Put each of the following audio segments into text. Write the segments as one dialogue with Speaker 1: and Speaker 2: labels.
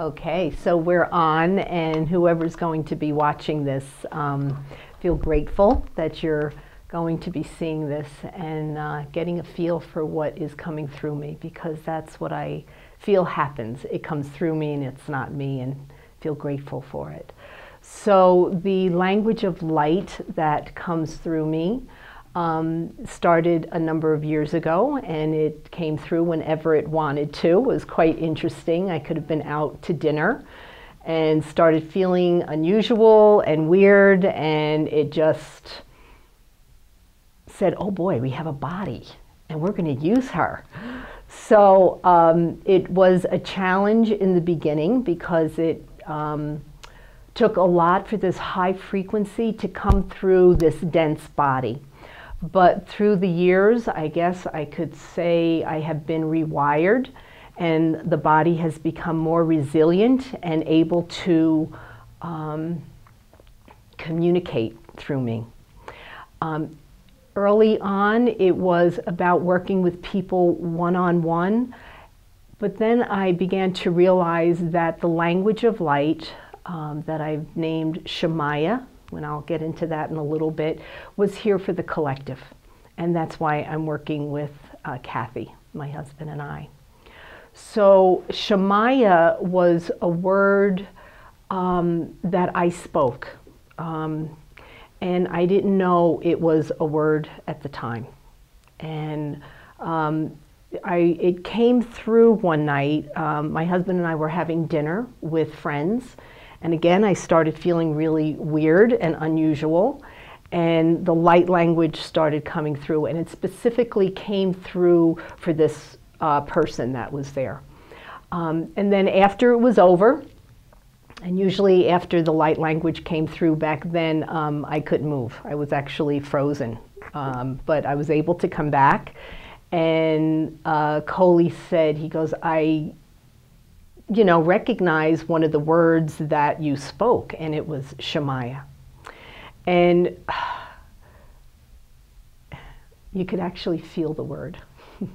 Speaker 1: Okay, so we're on, and whoever's going to be watching this, feel grateful that you're going to be seeing this and getting a feel for what is coming through me, because that's what I feel happens. It comes through me and it's not me, and feel grateful for it. So the language of light that comes through me started a number of years ago, and it came through whenever it wanted to. It was quite interesting. I could have been out to dinner and started feeling unusual and weird, and it just said, oh boy, we have a body and we're going to use her. So it was a challenge in the beginning, because it took a lot for this high frequency to come through this dense body. But through the years, I guess I could say I have been rewired, and the body has become more resilient and able to communicate through me. Early on, it was about working with people one-on-one, but then I began to realize that the language of light that I've named Shmaya, and I'll get into that in a little bit, was here for the collective. And that's why I'm working with Kathy, my husband, and I. So Shmaya was a word that I spoke. And I didn't know it was a word at the time. And it came through one night. My husband and I were having dinner with friends. And again, I started feeling really weird and unusual, and the light language started coming through, and it specifically came through for this person that was there. And then after it was over, and usually after the light language came through back then, I couldn't move. I was actually frozen, but I was able to come back, and Coley said, he goes, I recognize one of the words that you spoke, and it was Shmaya. And you could actually feel the word. You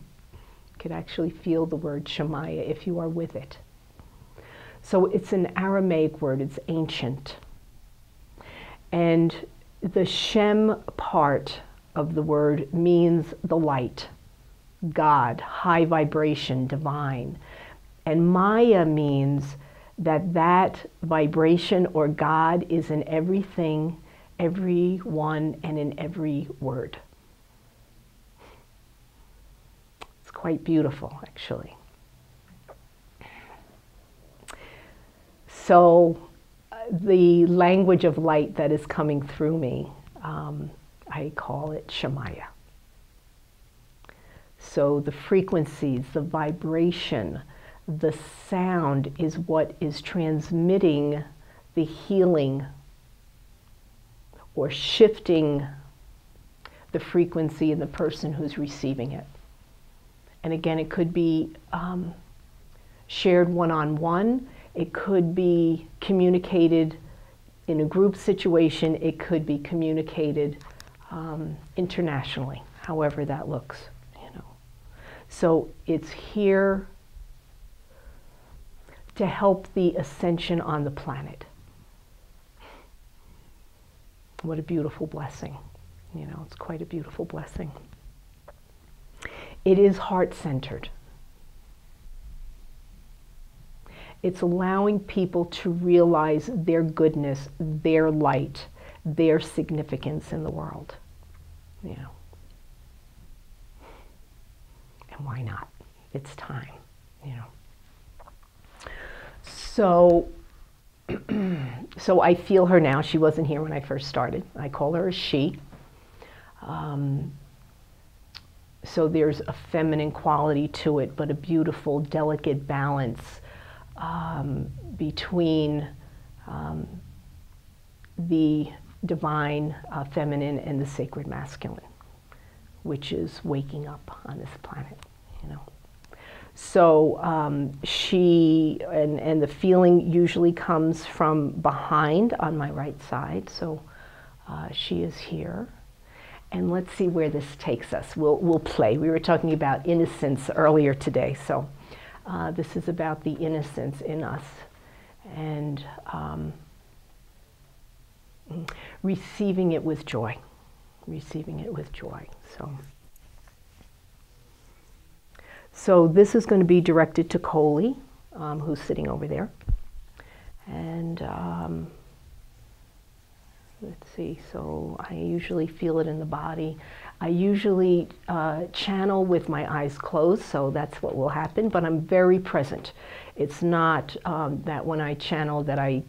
Speaker 1: could actually feel the word Shmaya if you are with it. So it's an Aramaic word, it's ancient. And the Shem part of the word means the light, God, high vibration, divine. And Maya means that that vibration or God is in everything, everyone, and in every word. It's quite beautiful, actually. So the language of light that is coming through me, I call it Shmaya. So the frequencies, the vibration, the sound is what is transmitting the healing or shifting the frequency in the person who's receiving it. And again, it could be shared one-on-one. It could be communicated in a group situation. It could be communicated internationally, however that looks. So it's here to help the ascension on the planet. What a beautiful blessing. It's quite a beautiful blessing. It is heart-centered. It's allowing people to realize their goodness, their light, their significance in the world. And why not? It's time, So, so I feel her now. She wasn't here when I first started. I call her a she. So there's a feminine quality to it, but a beautiful, delicate balance between the divine feminine and the sacred masculine, which is waking up on this planet, So she, and the feeling usually comes from behind on my right side. So she is here. And let's see where this takes us. We'll play. We were talking about innocence earlier today. So this is about the innocence in us and receiving it with joy. Receiving it with joy. So this is going to be directed to Coley, who's sitting over there. And let's see, so I usually feel it in the body. I usually channel with my eyes closed, so that's what will happen, but I'm very present. It's not that when I channel that I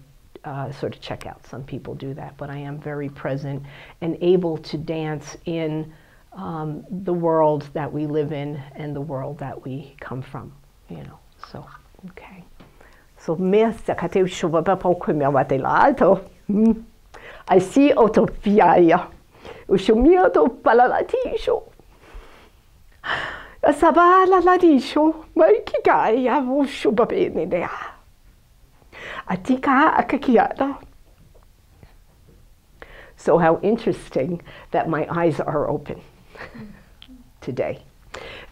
Speaker 1: sort of check out. Some people do that, but I am very present and able to dance in the world that we live in and the world that we come from, you know, so, okay. So, I see autopia. Ushumioto palalatisho. Sabala ladisho. Maikigaya vushubabinidea. Atika akakiada. So how interesting that my eyes are open today.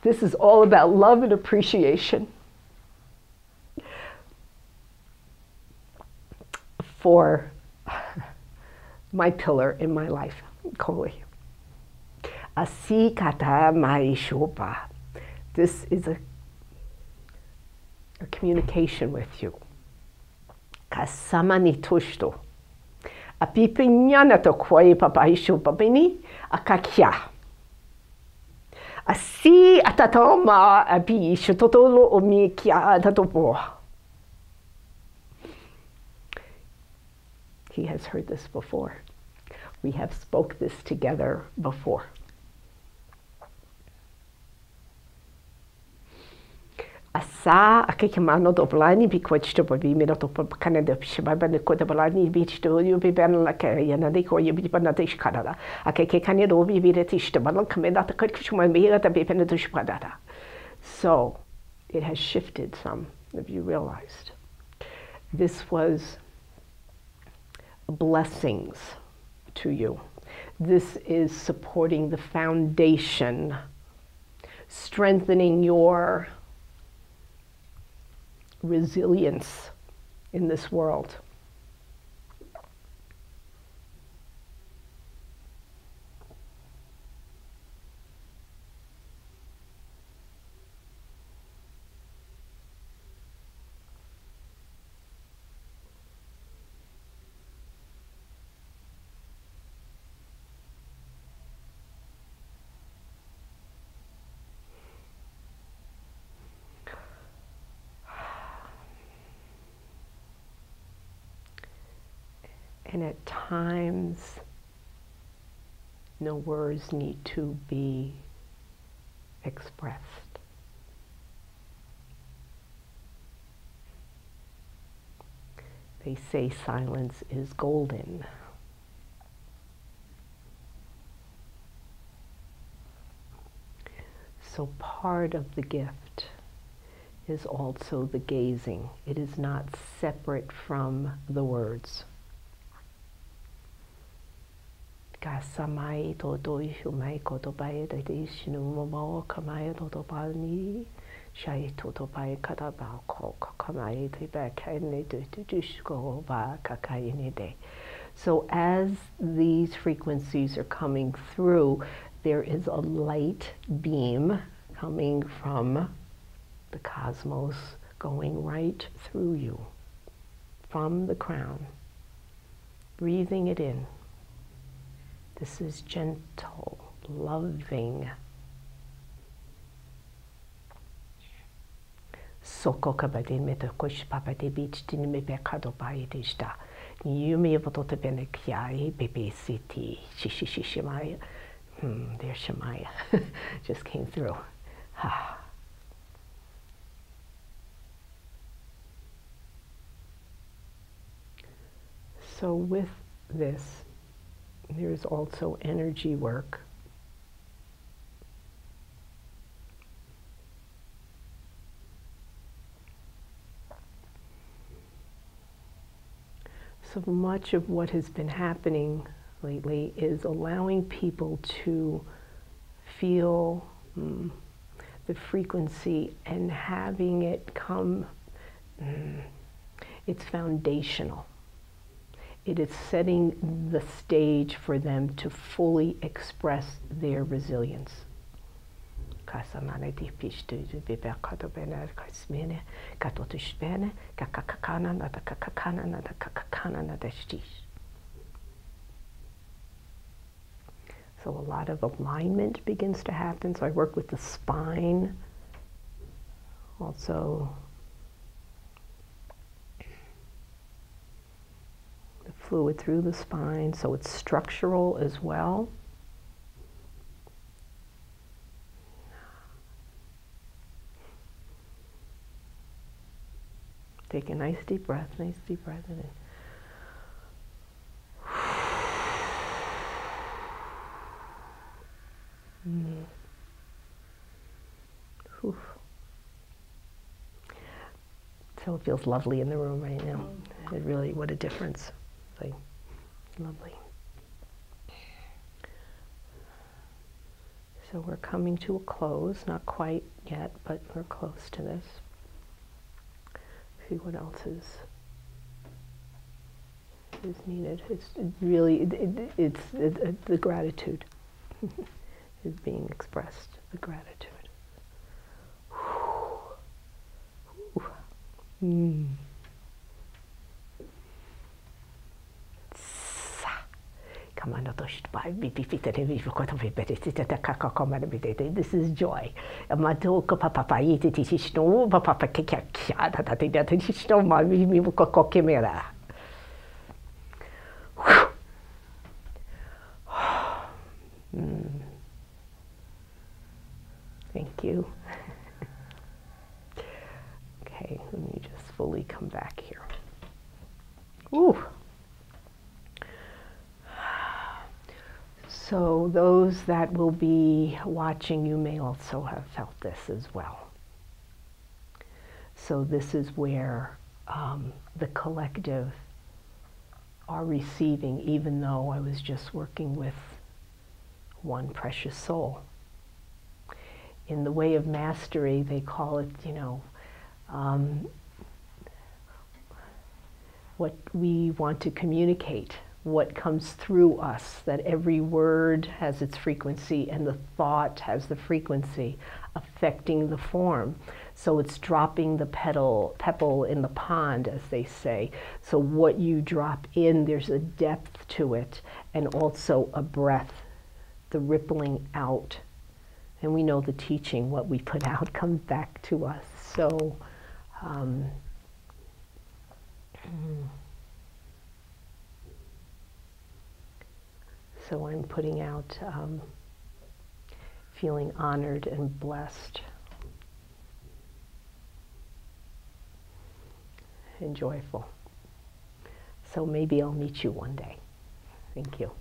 Speaker 1: This is all about love and appreciation for my pillar in my life, Koli. Asikata maishopa. This is a communication with you. Kasamani tushto. Apipinyana to koi papaisho papini akakia. Asi atatoma abi shototolo omikia tatopo. He has heard this before. We have spoke this together before. Asa akikimano doblani bikwachto babi minato Canada shababa ne kodablani beach to you be ban like yana de ko you be banatish Canada. Akeke kanado be biretish to balan kameda to kutchuma be at the bepenatush padata. So it has shifted some, if you realized. This was blessings to you. This is supporting the foundation, strengthening your resilience in this world. And at times, no words need to be expressed. They say silence is golden. So part of the gift is also the gazing. It is not separate from the words. Kasamai todo shumai kotobai dadishnu momo kamai todo balni shai todo bai katabao ko kamai te bakane to dushko ba kakaine de. So as these frequencies are coming through, there is a light beam coming from the cosmos going right through you, from the crown, breathing it in. This is gentle, loving. Soko kabadin meta kush papa de beach din me bekado bai dishta. Yumi votote benekiai baby city. Shishishimaya. There's Shmaya. Just came through. So with this, there is also energy work. So much of what has been happening lately is allowing people to feel the frequency and having it come It's foundational. It is setting the stage for them to fully express their resilience. So a lot of alignment begins to happen. So I work with the spine, also the fluid through the spine, so it's structural as well. Take a nice deep breath in. So it feels lovely in the room right now. It really, what a difference. Like, lovely. So we're coming to a close, not quite yet, but we're close to this. See what else is needed. It's really, it's the gratitude is being expressed, the gratitude. This is joy. Thank you. Okay, let me just fully come back here. Ooh. So those that will be watching, you may also have felt this as well. So this is where the collective are receiving, even though I was just working with one precious soul. In the way of mastery, they call it, you know, what we want to communicate, what comes through us, that every word has its frequency and the thought has the frequency affecting the form. So it's dropping the pebble in the pond, as they say. So what you drop in, there's a depth to it, and also a breath, the rippling out. And we know the teaching, what we put out comes back to us. So so I'm putting out, feeling honored and blessed and joyful. So maybe I'll meet you one day. Thank you.